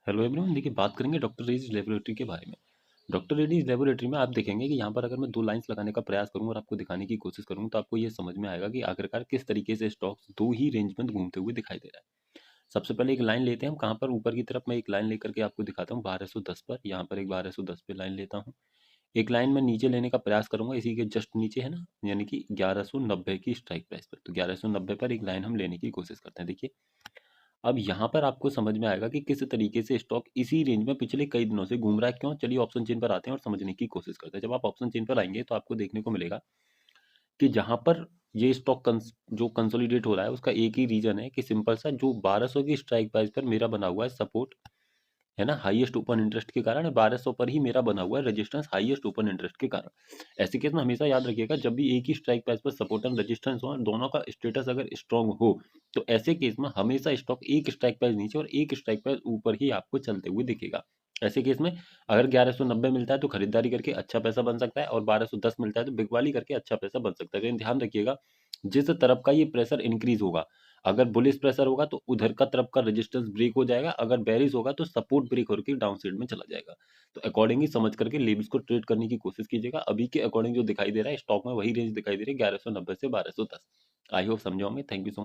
Hello everyone, देखिए बात करेंगे डॉक्टर रेड्डीज लेबोरेटरी के बारे में। डॉक्टर रेड्डीज लेबोरेटरी में आप देखेंगे कि यहाँ पर अगर मैं दो लाइंस लगाने का प्रयास करूँ और आपको दिखाने की कोशिश करूँ तो आपको ये समझ में आएगा कि आखिरकार किस तरीके से स्टॉक्स दो ही रेंज में घूमते हुए दिखाई दे रहा है। सबसे पहले एक लाइन लेते हैं हम, कहाँ पर ऊपर की तरफ मैं एक लाइन लेकर के आपको दिखाता हूँ 1210 पर। यहाँ पर एक 1210 पे लाइन लेता हूँ। एक लाइन मैं नीचे लेने का प्रयास करूंगा, इसी के जस्ट नीचे है ना, यानी कि 1190 की स्ट्राइक प्राइस पर। तो 1190 पर एक लाइन हम लेने की कोशिश करते हैं। देखिए अब यहाँ पर आपको समझ में आएगा कि किस तरीके से स्टॉक इसी रेंज में पिछले कई दिनों से घूम रहा है। क्यों? चलिए ऑप्शन चेन पर आते हैं और समझने की कोशिश करते हैं। जब आप ऑप्शन चेन पर आएंगे तो आपको देखने को मिलेगा कि जहाँ पर ये स्टॉक जो कंसोलिडेट हो रहा है उसका एक ही रीजन है कि सिंपल सा, जो 1200 की स्ट्राइक प्राइस पर मेरा बना हुआ है सपोर्ट, है ना, हाईएस्ट ओपन इंटरेस्ट के कारण 1200 पर ही मेरा बना हुआ है रेजिस्टेंस हाईएस्ट ओपन इंटरेस्ट के कारण। ऐसे केस में हमेशा याद रखिएगा, जब भी एक ही स्ट्राइक प्राइस पर सपोर्ट एंड रेजिस्टेंस हो और दोनों का स्टेटस अगर स्ट्रांग हो तो ऐसे केस में हमेशा स्टॉक एक स्ट्राइक प्राइस नीचे और एक स्ट्राइक प्राइस ऊपर ही आपको चलते हुए दिखेगा। ऐसे केस में अगर 1190 मिलता है तो खरीदारी करके अच्छा पैसा बन सकता है और 1210 मिलता है तो बिकवाली करके अच्छा पैसा बन सकता है। लेकिन ध्यान रखिएगा, जिस तरफ का ये प्रेशर इंक्रीज होगा, अगर बुलिश प्रेशर होगा तो उधर का तरफ का रेजिस्टेंस ब्रेक हो जाएगा, अगर बेरिश होगा तो सपोर्ट ब्रेक होकर डाउन साइड में चला जाएगा। तो अकॉर्डिंगली समझ करके लेवल्स को ट्रेड करने की कोशिश कीजिएगा। अभी के अकॉर्डिंग जो दिखाई दे रहा है स्टॉक में वही रेंज दिखाई दे रही है 1190 से 1210। आई होप समझे होंगे। Thank you so much.